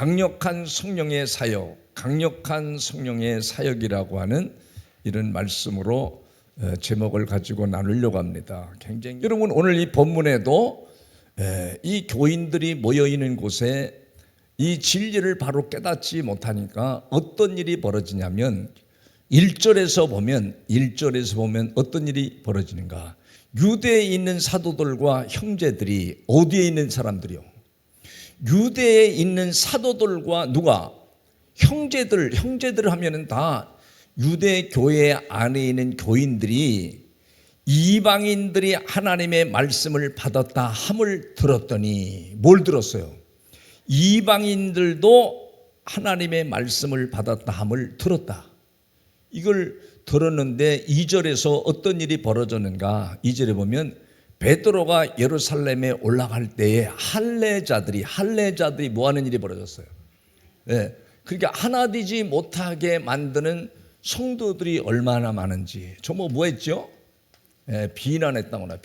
강력한 성령의 사역, 강력한 성령의 사역이라고 하는 이런 말씀으로 제목을 가지고 나누려고 합니다. 굉장히 여러분, 오늘 이 본문에도 이 교인들이 모여 있는 곳에 이 진리를 바로 깨닫지 못하니까 어떤 일이 벌어지냐면 1절에서 보면 어떤 일이 벌어지는가? 유대에 있는 사도들과 형제들이, 어디에 있는 사람들이요? 유대에 있는 사도들과 누가? 형제들 하면은 다 유대 교회 안에 있는 교인들이 이방인들이 하나님의 말씀을 받았다 함을 들었더니, 뭘 들었어요? 이방인들도 하나님의 말씀을 받았다 함을 들었다. 이걸 들었는데 2절에서 어떤 일이 벌어졌는가? 2절에 보면 베드로가 예루살렘에 올라갈 때에 할례자들이 뭐하는 일이 벌어졌어요? 그러니까 하나 되지 못하게 만드는 성도들이 얼마나 많은지. 뭐 했죠? 비난했다거나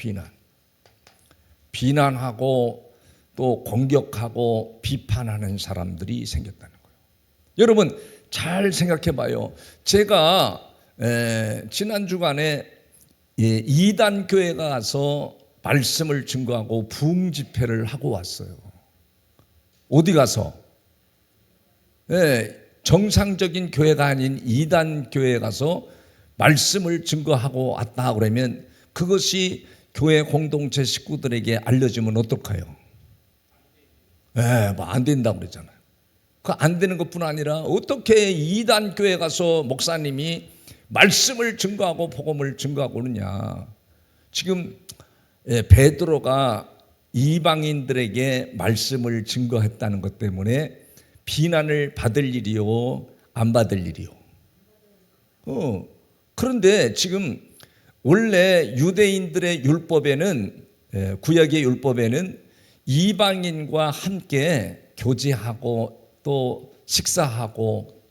비난하고 또 공격하고 비판하는 사람들이 생겼다는 거예요. 여러분 잘 생각해 봐요. 제가 지난 주간에 이단 교회 가서 말씀을 증거하고 부흥 집회를 하고 왔어요. 어디 가서? 정상적인 교회가 아닌 이단 교회에 가서 말씀을 증거하고 왔다 그러면 그것이 교회 공동체 식구들에게 알려지면 어떡해요? 뭐 안 된다고 그러잖아요. 그 안 되는 것뿐 아니라 어떻게 이단 교회 가서 목사님이 말씀을 증거하고 복음을 증거하고 오느냐. 지금 베드로가 이방인들에게 말씀을 증거했다는 것 때문에 비난을 받을 일이요, 안 받을 일이요? 그런데 지금 원래 유대인들의 율법에는, 구약의 율법에는 이방인과 함께 교제하고 또 식사하고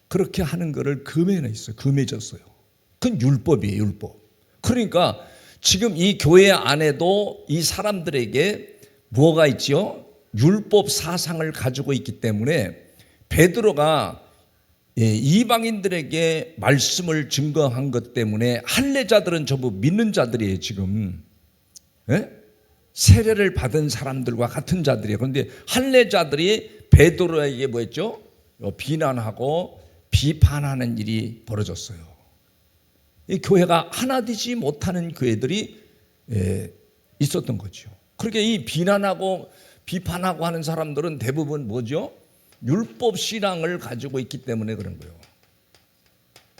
그렇게 하는 것을 금해냈어요. 금해졌어요. 그건 율법이에요, 율법. 그러니까 지금 이 교회 안에도 이 사람들에게 뭐가 있죠? 율법 사상을 가지고 있기 때문에 베드로가 이방인들에게 말씀을 증거한 것 때문에 할례자들은 전부 믿는 자들이에요, 지금. 세례를 받은 사람들과 같은 자들이에요. 그런데 할례자들이 베드로에게 뭐 했죠? 비난하고 비판하는 일이 벌어졌어요. 이 교회가 하나 되지 못하는 교회들이 있었던 거죠. 그렇게 이 비난하고 비판하고 하는 사람들은 대부분 뭐죠? 율법 신앙을 가지고 있기 때문에 그런 거예요.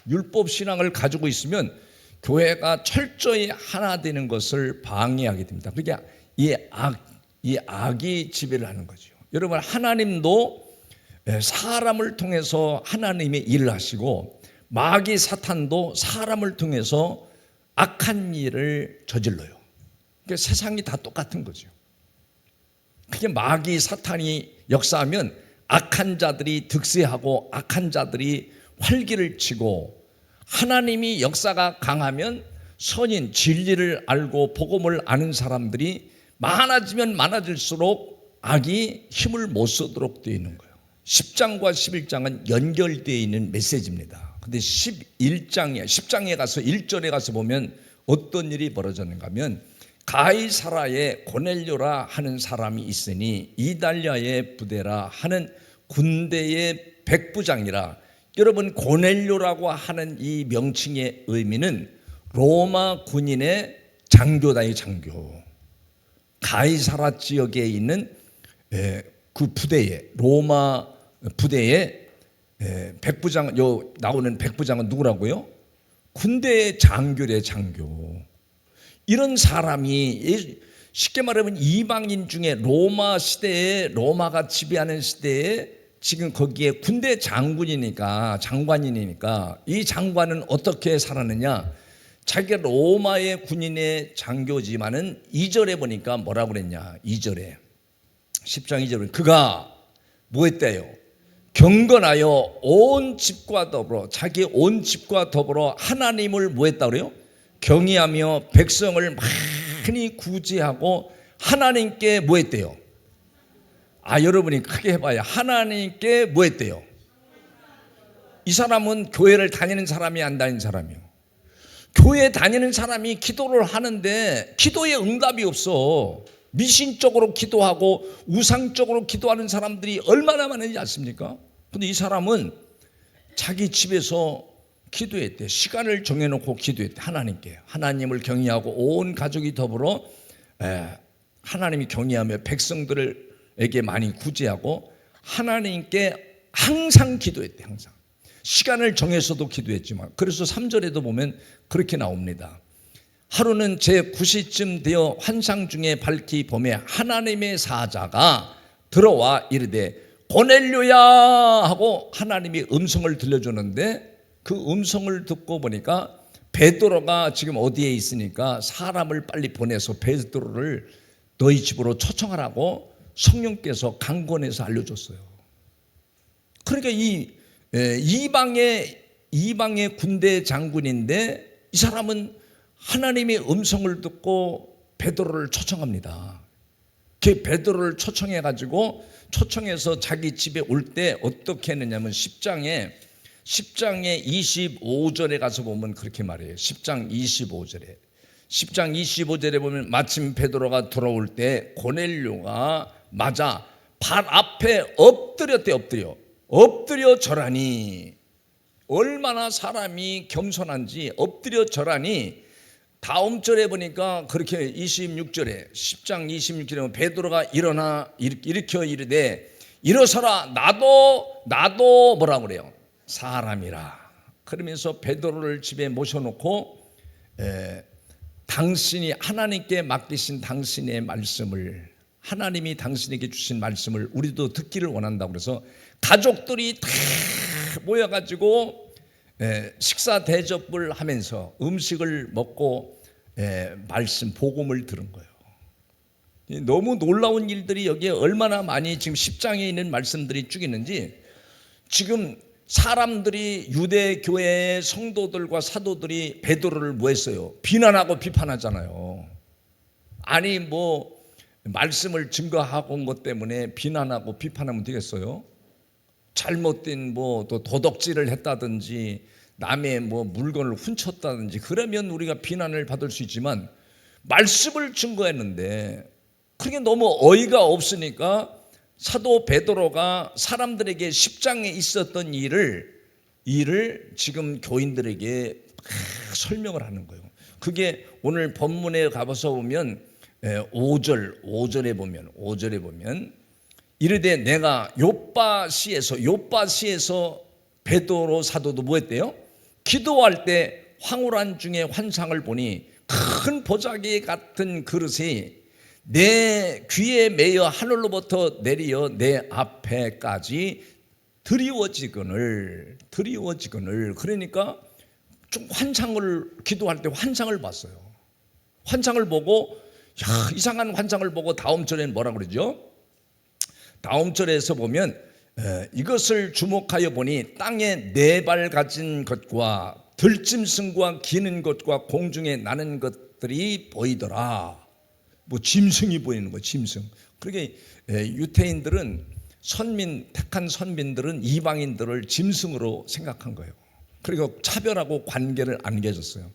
율법 신앙을 가지고 있으면 교회가 철저히 하나 되는 것을 방해하게 됩니다. 그러니까 이 악이 지배를 하는 거죠. 여러분, 하나님도 사람을 통해서 하나님의 일을 하시고 마귀 사탄도 사람을 통해서 악한 일을 저질러요. 그러니까 세상이 다 똑같은 거죠. 그게 마귀 사탄이 역사하면 악한 자들이 득세하고 악한 자들이 활기를 치고, 하나님이 역사가 강하면 선인 진리를 알고 복음을 아는 사람들이 많아지면 많아질수록 악이 힘을 못 쓰도록 되어 있는 거예요. 10장과 11장은 연결되어 있는 메시지입니다. 근데 10장에 가서 1절에 가서 보면 어떤 일이 벌어졌는가 하면, 가이사라에 고넬료라 하는 사람이 있으니 이달랴의 부대라 하는 군대의 백부장이라. 여러분, 고넬료라고 하는 이 명칭의 의미는 로마 군인의 장교다의 장교. 가이사라 지역에 있는 그 부대에, 로마 부대에 백부장, 나오는 백부장은 누구라고요? 군대의 장교래, 장교. 이런 사람이 쉽게 말하면 이방인 중에 로마 시대에, 로마가 지배하는 시대에 지금 거기에 군대 장관이니까 이 장관은 어떻게 살았느냐? 자기가 로마의 군인의 장교지만은 2절에 보니까 뭐라고 그랬냐? 2절에 10장 2절에 그가 뭐 했대요? 경건하여 온 집과 더불어, 자기 온 집과 더불어 하나님을 뭐 했다 그래요? 경외하며 백성을 많이 구제하고 하나님께 뭐 했대요? 여러분이 크게 해봐야 하나님께 뭐 했대요? 이 사람은 교회를 다니는 사람이 안 다니는 사람이요. 교회 다니는 사람이 기도를 하는데 기도에 응답이 없어. 미신적으로 기도하고 우상적으로 기도하는 사람들이 얼마나 많은지 아십니까? 근데 이 사람은 자기 집에서 기도했대. 시간을 정해놓고 기도했대. 하나님께. 하나님을 경외하고 온 가족이 더불어 하나님이 경외하며 백성들에게 많이 구제하고 하나님께 항상 기도했대. 항상. 시간을 정해서도 기도했지만, 그래서 3절에도 보면 그렇게 나옵니다. 하루는 제9시쯤 되어 환상 중에 밝히 보매 하나님의 사자가 들어와 이르되 고넬료야 하고 하나님이 음성을 들려주는데, 그 음성을 듣고 보니까 베드로가 지금 어디에 있으니까 사람을 빨리 보내서 베드로를 너희 집으로 초청하라고 성령께서 강권해서 알려줬어요. 그러니까 이방의 군대 장군인데 이 사람은 하나님의 음성을 듣고 베드로를 초청합니다. 그 베드로를 초청해서 자기 집에 올 때 어떻게 했느냐면 10장에 25절에 가서 보면 그렇게 말해요. 10장 25절에 보면 마침 베드로가 들어올 때 고넬료가 맞아 발 앞에 엎드렸대. 엎드려 절하니. 얼마나 사람이 겸손한지 엎드려 절하니. 다음 절에 보니까 그렇게 26절에 10장 26절에 보면 베드로가 일으켜 이르되 일어서라 나도 뭐라고 그래요? 사람이라. 그러면서 베드로를 집에 모셔놓고 당신이 하나님께 맡기신 당신의 말씀을, 하나님이 당신에게 주신 말씀을 우리도 듣기를 원한다고 그래서 가족들이 다 모여가지고 식사 대접을 하면서 음식을 먹고 말씀 복음을 들은 거예요. 너무 놀라운 일들이 여기에 얼마나 많이 지금 10장에 있는 말씀들이 쭉 있는지, 지금 사람들이 유대교회의 성도들과 사도들이 베드로를 뭐 했어요? 비난하고 비판하잖아요. 아니 뭐 말씀을 증거하고 온 것 때문에 비난하고 비판하면 되겠어요? 잘못된 뭐 또 도덕질을 했다든지 남의 뭐 물건을 훔쳤다든지 그러면 우리가 비난을 받을 수 있지만, 말씀을 증거했는데 그게 너무 어이가 없으니까 사도 베드로가 사람들에게 10장에 있었던 일을 지금 교인들에게 설명을 하는 거예요. 그게 오늘 본문에 가서 보면 5절에 보면 이르되 내가 요빠시에서 베드로 사도도 뭐 했대요? 기도할 때 황홀한 중에 환상을 보니 큰 보자기 같은 그릇이 내 귀에 매여 하늘로부터 내려 내 앞에까지 드리워지거늘. 그러니까 좀 기도할 때 환상을 봤어요. 환상을 보고 이상한 환상을 보고 다음 절에는 뭐라 그러죠? 다음 절에서 보면 이것을 주목하여 보니 땅에 4발 가진 것과 들짐승과 기는 것과 공중에 나는 것들이 보이더라. 뭐 짐승이 보이는 거예요. 짐승. 그러니까 유태인들은 택한 선민들은 이방인들을 짐승으로 생각한 거예요. 그리고 차별하고 관계를 안 맺었어요.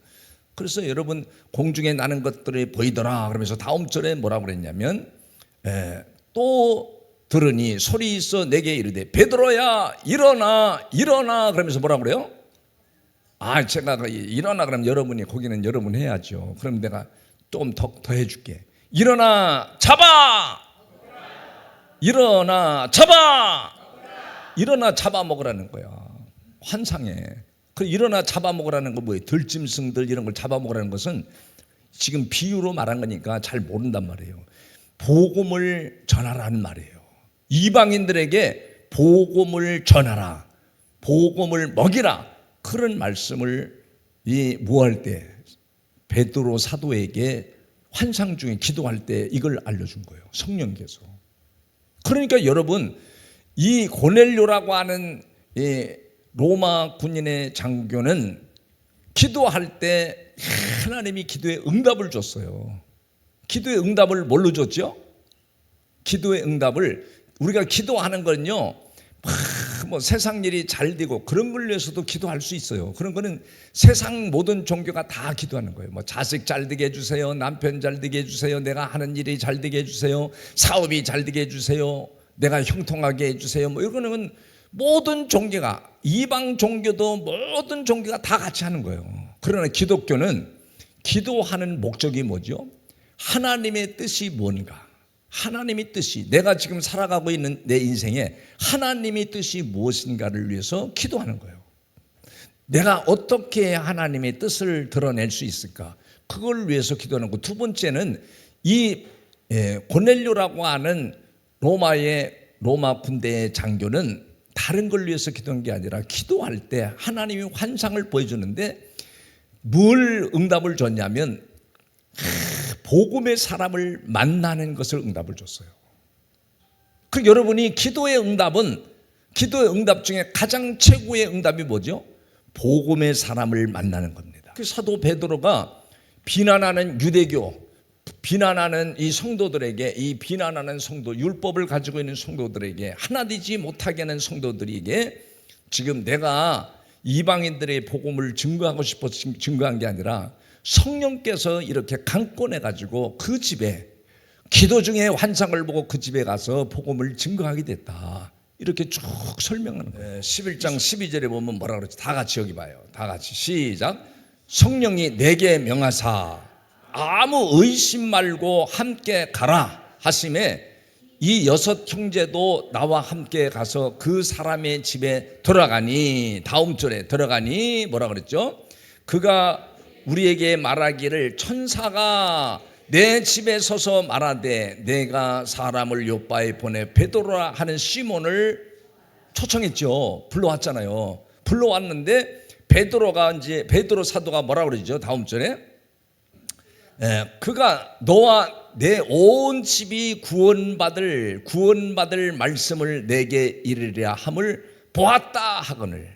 그래서 여러분 공중에 나는 것들이 보이더라 그러면서 다음 절에 뭐라고 그랬냐면 또 들으니 소리 있어 내게 이르되 베드로야 일어나 그러면서 뭐라고 그래요? 제가 일어나 그러면 여러분이 거기는 여러분 해야죠. 그럼 내가 조금 더 해줄게. 일어나 잡아 먹으라는 거야. 환상에. 그 일어나 잡아먹으라는 거 뭐예요? 들짐승들 이런 걸 잡아먹으라는 것은 지금 비유로 말한 거니까 잘 모른단 말이에요. 복음을 전하라는 말이에요. 이방인들에게 복음을 전하라, 복음을 먹이라, 그런 말씀을 뭐할 때 베드로 사도에게 환상 중에 기도할 때 이걸 알려준 거예요. 성령께서. 그러니까 여러분 이 고넬료라고 하는 로마 군인의 장교는 기도할 때 하나님이 기도에 응답을 줬어요. 기도의 응답을 뭘로 줬죠? 기도의 응답을 우리가 기도하는 건요, 뭐 세상 일이 잘 되고 그런 걸 위해서도 기도할 수 있어요. 그런 거는 세상 모든 종교가 다 기도하는 거예요. 뭐 자식 잘 되게 해주세요, 남편 잘 되게 해주세요, 내가 하는 일이 잘 되게 해주세요, 사업이 잘 되게 해주세요, 내가 형통하게 해주세요. 뭐 이거는 모든 종교가, 이방 종교도 모든 종교가 다 같이 하는 거예요. 그러나 기독교는 기도하는 목적이 뭐죠? 하나님의 뜻이 뭔가, 하나님의 뜻이, 내가 지금 살아가고 있는 내 인생에 하나님의 뜻이 무엇인가를 위해서 기도하는 거예요. 내가 어떻게 하나님의 뜻을 드러낼 수 있을까, 그걸 위해서 기도하는 거. 두 번째는 이 고넬료라고 하는 로마 군대의 장교는 다른 걸 위해서 기도한 게 아니라 기도할 때 하나님이 환상을 보여주는데 뭘 응답을 줬냐면 복음의 사람을 만나는 것을 응답을 줬어요. 그 여러분이 기도의 응답 중에 가장 최고의 응답이 뭐죠? 복음의 사람을 만나는 겁니다. 그 사도 베드로가 비난하는 유대교, 비난하는 이 성도들에게, 이 비난하는 성도, 율법을 가지고 있는 성도들에게, 하나 되지 못하게 하는 성도들에게 지금 내가 이방인들의 복음을 증거하고 싶어서 증거한 게 아니라 성령께서 이렇게 강권해가지고 그 집에, 기도 중에 환상을 보고 그 집에 가서 복음을 증거하게 됐다, 이렇게 쭉 설명하는 거예요. 11장 12절에 보면 뭐라 그러지? 다 같이 여기 봐요. 다 같이 시작. 성령이 내게 명하사 아무 의심 말고 함께 가라 하심에 이 6 형제도 나와 함께 가서 그 사람의 집에 들어가니, 다음 절에 들어가니 뭐라 그랬죠? 그가 우리에게 말하기를 천사가 내 집에 서서 말하되 내가 사람을 요바에 보내 베드로라 하는 시몬을 초청했죠. 불러왔잖아요. 불러왔는데 베드로가 이제 베드로 사도가 뭐라 그러죠? 다음 절에 그가 너와 내 온 집이 구원받을 말씀을 내게 이르리라 함을 보았다 하거늘,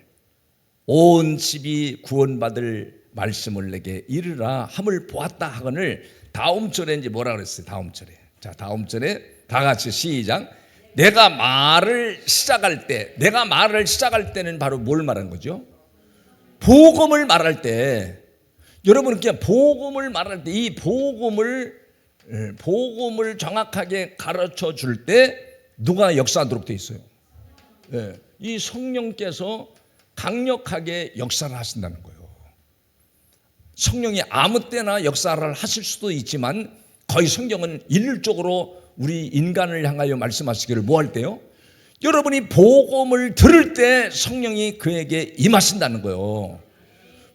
온 집이 구원받을 말씀을 내게 이르라 함을 보았다 하거늘. 다음 절에 이제 뭐라 그랬어요? 다음 절에, 자 다음 절에 다 같이 시작. 내가 말을 시작할 때는 바로 뭘 말하는 거죠? 복음을 말할 때. 여러분, 그냥 복음을 말할 때 이 복음을 정확하게 가르쳐 줄 때 누가 역사하도록 돼 있어요? 이 성령께서 강력하게 역사를 하신다는 거예요. 성령이 아무 때나 역사를 하실 수도 있지만 거의 성경은 일률적으로 우리 인간을 향하여 말씀하시기를 뭐 할 때요? 여러분이 복음을 들을 때 성령이 그에게 임하신다는 거예요.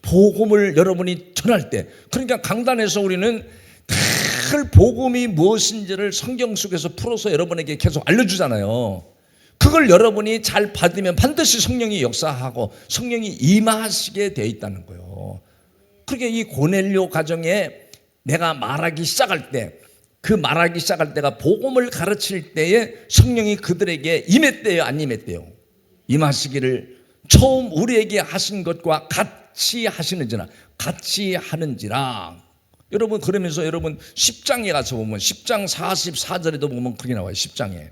복음을 여러분이 전할 때. 그러니까 강단에서 우리는 늘 복음이 무엇인지를 성경 속에서 풀어서 여러분에게 계속 알려주잖아요. 그걸 여러분이 잘 받으면 반드시 성령이 역사하고 성령이 임하시게 되어 있다는 거예요. 그러니까 이 고넬료 가정에 내가 말하기 시작할 때, 그 말하기 시작할 때가 복음을 가르칠 때에 성령이 그들에게 임했대요, 안 임했대요? 임하시기를 처음 우리에게 하신 것과 같이 하시는지라, 같이 하는지라. 여러분, 그러면서 여러분 10장에 가서 보면 10장 44절에도 보면 그게 나와요. 10장에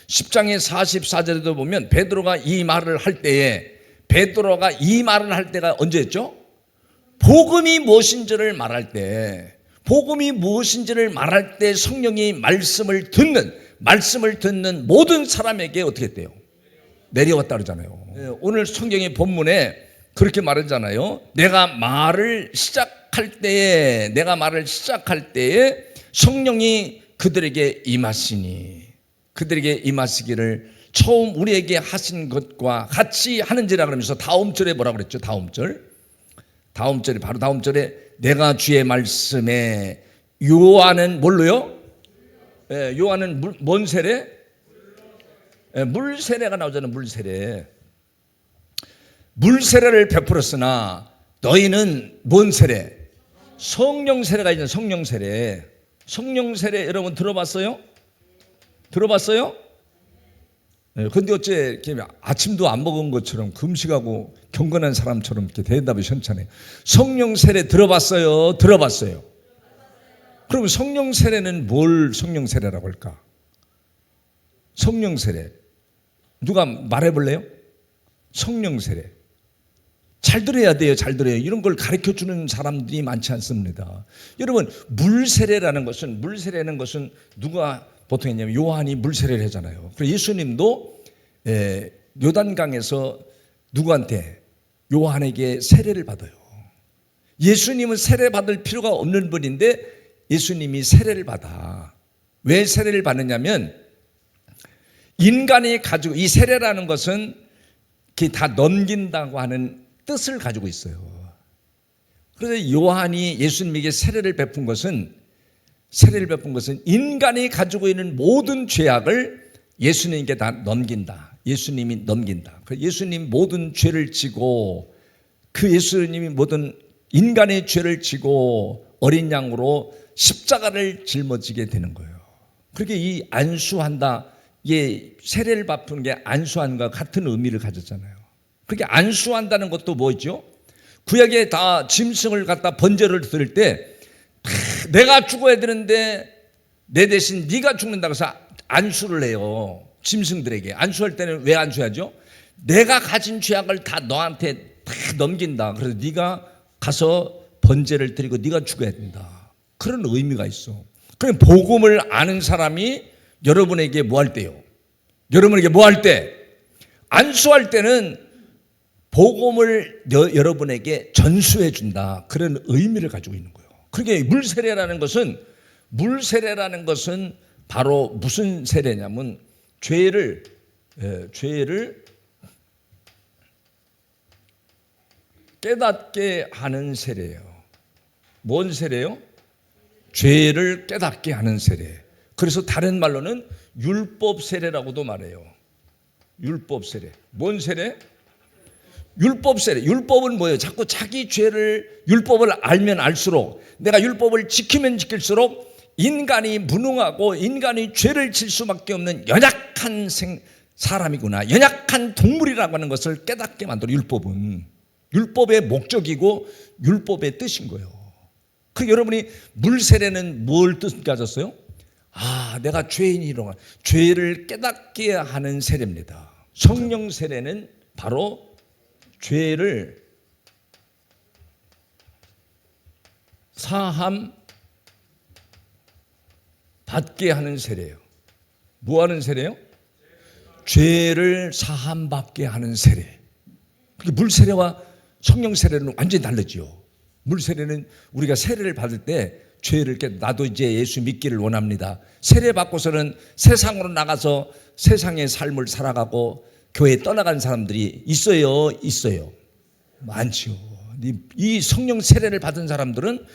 44절에도 보면 베드로가 이 말을 할 때가 언제였죠? 복음이 무엇인지를 말할 때, 성령이 말씀을 듣는 모든 사람에게 어떻게 돼요? 내려왔다 그러잖아요. 오늘 성경의 본문에 그렇게 말하잖아요. 내가 말을 시작할 때에 성령이 그들에게 임하시기를 처음 우리에게 하신 것과 같이 하는지라 그러면서 다음 절에 뭐라 그랬죠? 다음 절에 내가 주의 말씀에 요한은 뭘로요? 요한은 뭔 세례? 물세례가 나오잖아요. 물세례를 베풀었으나 너희는 뭔 세례? 성령 세례가 있는 성령 세례 여러분 들어봤어요? 근데 어째 이렇게 아침도 안 먹은 것처럼 금식하고 경건한 사람처럼 이렇게 대답이 현찮아요. 성령 세례 들어봤어요? 그럼 성령 세례는 뭘 성령 세례라고 할까? 성령 세례. 누가 말해볼래요? 성령 세례. 잘 들어야 돼요. 잘 들어요. 이런 걸 가르쳐주는 사람들이 많지 않습니다. 여러분, 물세례라는 것은, 물세례는 것은 누가 보통 했냐면 요한이 물세례를 하잖아요. 그리고 예수님도 요단강에서 누구한테? 요한에게 세례를 받아요. 예수님은 세례 받을 필요가 없는 분인데 예수님이 세례를 받아. 왜 세례를 받느냐면 인간이 가지고, 이 세례라는 것은 다 넘긴다고 하는 뜻을 가지고 있어요. 그래서 요한이 예수님에게 세례를 베푼 것은 인간이 가지고 있는 모든 죄악을 예수님께 다 넘긴다. 예수님이 넘긴다. 예수님 모든 죄를 지고, 그 예수님이 모든 인간의 죄를 지고 어린 양으로 십자가를 짊어지게 되는 거예요. 그렇게 이 안수한다, 이게 세례를 베푸는 게 안수한과 같은 의미를 가졌잖아요. 그렇게 안수한다는 것도 뭐죠? 구약에 다 짐승을 갖다 번제를 드릴 때 내가 죽어야 되는데 내 대신 네가 죽는다고 해서 안수를 해요. 짐승들에게. 안수할 때는 왜 안수하죠? 내가 가진 죄악을 다 너한테 다 넘긴다. 그래서 네가 가서 번제를 드리고 네가 죽어야 된다. 그런 의미가 있어. 그럼 복음을 아는 사람이 여러분에게 뭐 할 때요? 여러분에게 뭐 할 때? 안수할 때는 복음을 여러분에게 전수해 준다. 그런 의미를 가지고 있는 거예요. 그러니까 물세례라는 것은 바로 무슨 세례냐면 죄를 깨닫게 하는 세례예요. 뭔 세례요? 죄를 깨닫게 하는 세례. 그래서 다른 말로는 율법 세례라고도 말해요. 율법 세례. 뭔 세례? 율법 세례. 율법은 뭐예요? 자꾸 자기 죄를, 율법을 알면 알수록, 내가 율법을 지키면 지킬수록 인간이 무능하고 인간이 죄를 질 수밖에 없는 연약한 사람이구나, 연약한 동물이라고 하는 것을 깨닫게 만들어. 율법은 율법의 목적이고 율법의 뜻인 거예요. 그 여러분이 물세례는 뭘 뜻 가졌어요? 내가 죄인이로가 죄를 깨닫게 하는 세례입니다. 성령 세례는 바로 죄를 사함 받게 하는 세례예요. 뭐 하는 세례요? 죄를 사함 받게 하는 세례. 물 세례와 성령 세례는 완전히 다르죠. 물 세례는 우리가 세례를 받을 때 죄를 나도 이제 예수 믿기를 원합니다. 세례 받고서는 세상으로 나가서 세상의 삶을 살아가고 교회에 떠나간 사람들이 있어요. 많지요. 이 성령 세례를 받은 사람들은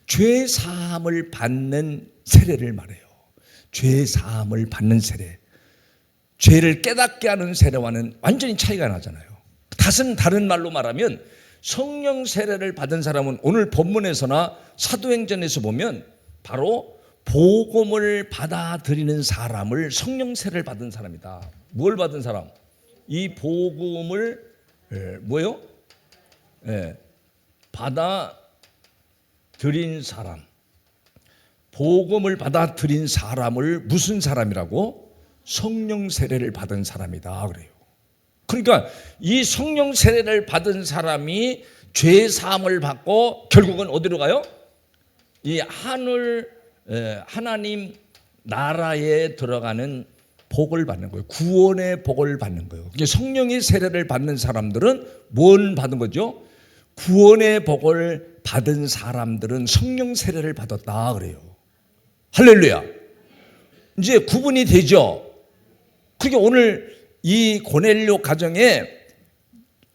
죄 사함을 받는 세례를 말해요. 죄 사함을 받는 세례. 죄를 깨닫게 하는 세례와는 완전히 차이가 나잖아요. 다른 말로 말하면 성령 세례를 받은 사람은 오늘 본문에서나 사도행전에서 보면 바로 복음을 받아들이는 사람을 성령 세례를 받은 사람이다. 뭘 받은 사람? 이 복음을 뭐요? 받아들인 사람. 복음을 받아들인 사람을 무슨 사람이라고? 성령 세례를 받은 사람이다 그래요. 그러니까 이 성령 세례를 받은 사람이 죄 사함을 받고 결국은 어디로 가요? 이 하나님 나라에 들어가는 복을 받는 거예요. 구원의 복을 받는 거예요. 성령의 세례를 받는 사람들은 뭘 받은 거죠? 구원의 복을 받은 사람들은 성령 세례를 받았다 그래요. 할렐루야. 이제 구분이 되죠. 그게 오늘 이 고넬료 가정에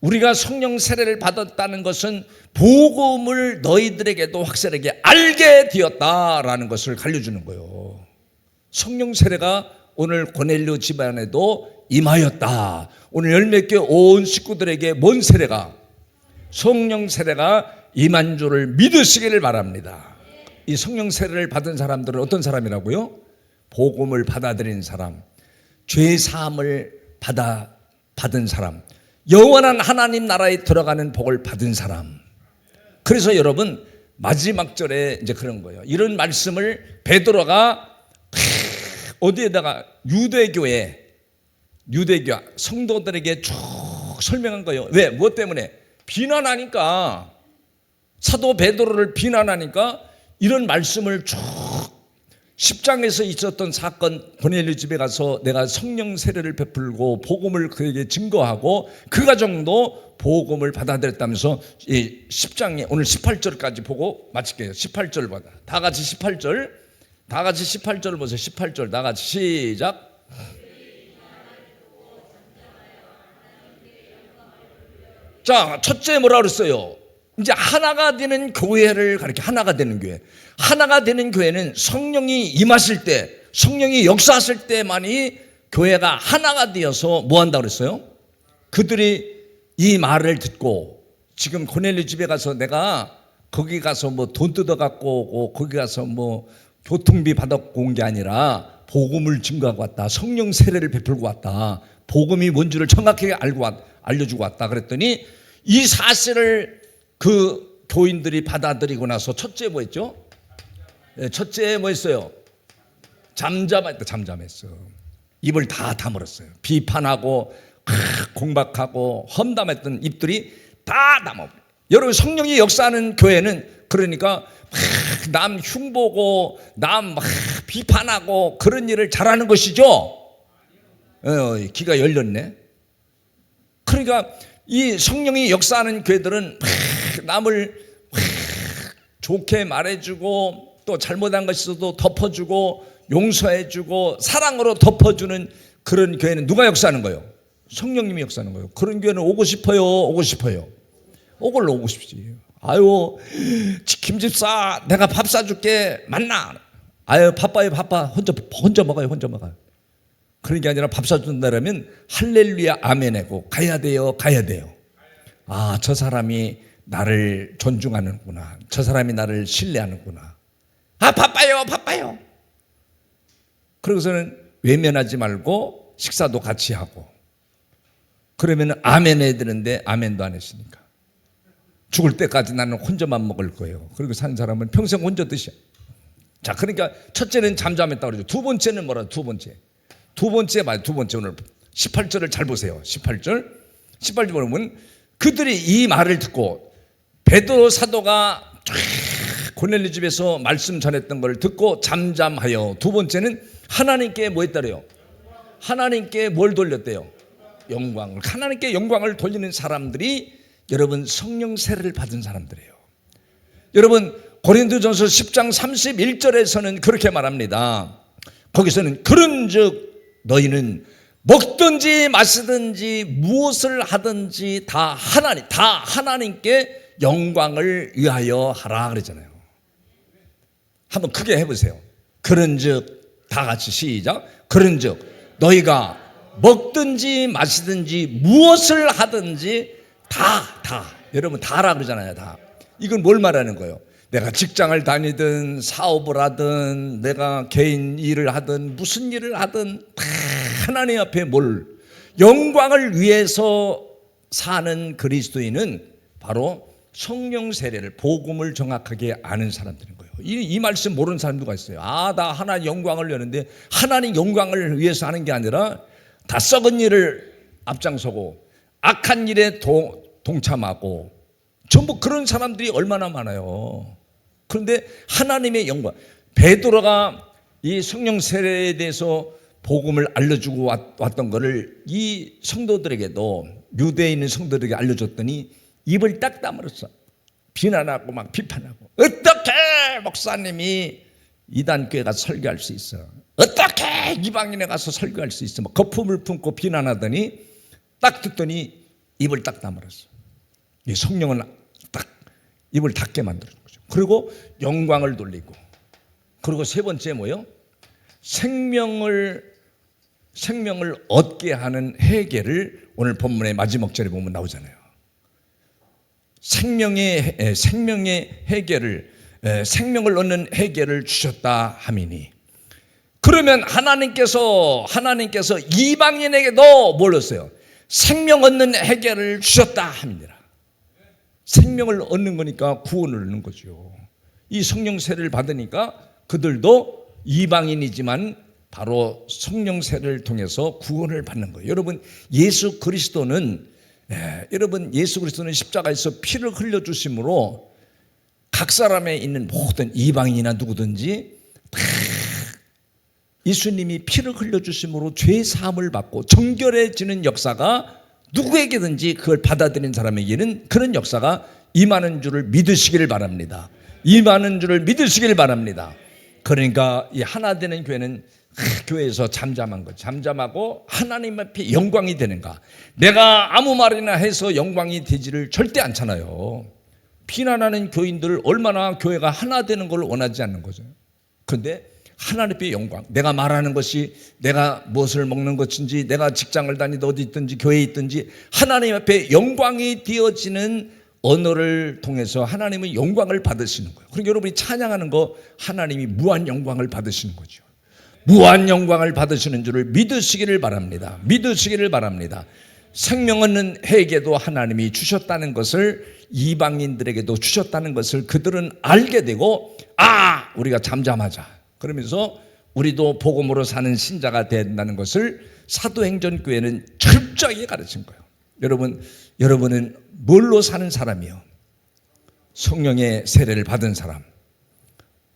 우리가 성령 세례를 받았다는 것은 복음을 너희들에게도 확실하게 알게 되었다라는 것을 알려주는 거예요. 성령 세례가 오늘 고넬료 집안에도 임하였다. 오늘 열매교회 온 식구들에게 뭔 세례가? 성령 세례가 임한 줄을 믿으시기를 바랍니다. 이 성령 세례를 받은 사람들은 어떤 사람이라고요? 복음을 받아들인 사람, 죄 사함을 받은 사람, 영원한 하나님 나라에 들어가는 복을 받은 사람. 그래서 여러분 마지막 절에 이제 그런 거예요. 이런 말씀을 베드로가 어디에다가 유대교회 유대교 성도들에게 쭉 설명한 거예요. 왜? 무엇 때문에? 비난하니까, 사도 베드로를 비난하니까 이런 말씀을 쭉 10장에서 있었던 사건, 고넬료 집에 가서 내가 성령 세례를 베풀고 복음을 그에게 증거하고 그 가정도 복음을 받아들였다면서 이 10장에 오늘 18절까지 보고 마칠게요. 18절 보다. 다 같이 18절. 다 같이 18절 보세요. 18절 다 같이 시작. 자, 첫째 뭐라 그랬어요? 이제 하나가 되는 교회를 가리켜. 하나가 되는 교회. 하나가 되는 교회는 성령이 임하실 때, 성령이 역사하실 때만이 교회가 하나가 되어서 뭐 한다고 그랬어요? 그들이 이 말을 듣고, 지금 고넬료 집에 가서 내가 거기 가서 뭐 돈 뜯어 갖고 오고 거기 가서 뭐 교통비 받았고 온 게 아니라 복음을 증거하고 왔다. 성령 세례를 베풀고 왔다. 복음이 뭔지를 정확하게 알려주고 왔다. 그랬더니 이 사실을 그 교인들이 받아들이고 나서 첫째 뭐 했죠? 첫째 뭐 했어요? 잠잠했어. 입을 다 다물었어요. 비판하고 공박하고 험담했던 입들이 다 다물어요. 여러분, 성령이 역사하는 교회는 그러니까 남 흉보고 남 비판하고 그런 일을 잘하는 것이죠. 귀가 열렸네. 그러니까 이 성령이 역사하는 교회들은 남을 좋게 말해주고 또 잘못한 것이 있어도 덮어주고 용서해주고 사랑으로 덮어주는 그런 교회는 누가 역사하는 거예요? 성령님이 역사하는 거예요. 그런 교회는 오고 싶어요? 오고 싶어요? 오고 싶지. 아유, 김집사 내가 밥 사줄게 만나. 아유, 바빠. 혼자 먹어요. 그런 게 아니라 밥 사준다면 할렐루야 아멘하고 가야 돼요. 아, 저 사람이 나를 존중하는구나. 저 사람이 나를 신뢰하는구나. 아, 바빠요. 그러고서는 외면하지 말고 식사도 같이 하고. 그러면 아멘 해야 되는데 아멘도 안 했으니까. 죽을 때까지 나는 혼자만 먹을 거예요. 그리고 사는 사람은 평생 혼자 드셔. 자, 그러니까 첫째는 잠잠했다고 그러죠. 두 번째는 뭐라? 두 번째 오늘 18절을 잘 보세요. 18절 보면 그들이 이 말을 듣고 베드로 사도가 고넬료 집에서 말씀 전했던 걸 듣고 잠잠하여. 두 번째는 하나님께 뭐 했다래요? 하나님께 뭘 돌렸대요? 영광을. 하나님께 영광을 돌리는 사람들이 여러분 성령 세례를 받은 사람들이에요. 여러분 고린도전서 10장 31절에서는 그렇게 말합니다. 거기서는 그런즉 너희는 먹든지 마시든지 무엇을 하든지 다 하나님께 영광을 위하여 하라 그랬잖아요. 한번 크게 해보세요. 그런즉 다 같이 시작. 그런즉 너희가 먹든지 마시든지 무엇을 하든지 다 여러분 다라 그러잖아요. 다. 이건 뭘 말하는 거예요? 내가 직장을 다니든 사업을 하든 내가 개인 일을 하든 무슨 일을 하든 다 하나님 앞에 영광을 위해서 사는 그리스도인은 바로 성령 세례를 복음을 정확하게 아는 사람들인 거예요. 이 말씀 모르는 사람 누가 있어요? 나 하나님 영광을 위하는데 하나님 영광을 위해서 하는 게 아니라 다 썩은 일을 앞장서고 악한 일에 동참하고 전부 그런 사람들이 얼마나 많아요. 그런데 하나님의 영광, 베드로가 이 성령 세례에 대해서 복음을 알려주고 왔던 것을 이 성도들에게도 유대에 있는 성도들에게 알려줬더니 입을 딱 다물었어. 비난하고 막 비판하고. 어떻게 목사님이 이단교회 가서 설교할 수 있어? 어떻게 이방인에 가서 설교할 수 있어? 막 거품을 품고 비난하더니 딱 듣더니 입을 딱 다물었어. 이 성령은 딱 입을 닫게 만드는 거죠. 그리고 영광을 돌리고. 그리고 세 번째 뭐요? 생명을 얻게 하는 회개를 오늘 본문의 마지막 절에 보면 나오잖아요. 생명의 회개를, 생명을 얻는 회개를 주셨다 하미니. 그러면 하나님께서 이방인에게도 뭘 줬어요? 생명 얻는 회개를 주셨다 합니다. 생명을 얻는 거니까 구원을 얻는 거죠. 이 성령 세례를 받으니까 그들도 이방인이지만 바로 성령 세례를 통해서 구원을 받는 거예요. 여러분 예수 그리스도는 십자가에서 피를 흘려 주심으로 각 사람에 있는 모든 이방인이나 누구든지 다 예수님이 피를 흘려 주심으로 죄 사함을 받고 정결해지는 역사가 누구에게든지 그걸 받아들인 사람에게는 그런 역사가 임하는 줄을 믿으시기를 바랍니다. 임하는 줄을 믿으시기를 바랍니다. 그러니까 이 하나 되는 교회는 교회에서 잠잠한 것, 잠잠하고 하나님 앞에 영광이 되는가. 내가 아무 말이나 해서 영광이 되지를 절대 않잖아요. 비난하는 교인들 얼마나 교회가 하나 되는 걸 원하지 않는 거죠. 그런데 하나님의 영광, 내가 말하는 것이 내가 무엇을 먹는 것인지, 내가 직장을 다니든 어디 있든지 교회에 있든지 하나님 앞에 영광이 되어지는 언어를 통해서 하나님의 영광을 받으시는 거예요. 그러니까 여러분이 찬양하는 거 하나님이 무한 영광을 받으시는 거죠. 무한 영광을 받으시는 줄을 믿으시기를 바랍니다. 믿으시기를 바랍니다. 생명 없는 해에게도 하나님이 주셨다는 것을, 이방인들에게도 주셨다는 것을 그들은 알게 되고, 우리가 잠잠하자 그러면서 우리도 복음으로 사는 신자가 된다는 것을 사도행전 교회는 철저하게 가르친 거예요. 여러분은 뭘로 사는 사람이요? 성령의 세례를 받은 사람,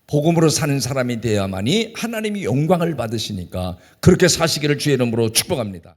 복음으로 사는 사람이 되어야만이 하나님이 영광을 받으시니까 그렇게 사시기를 주의 이름으로 축복합니다.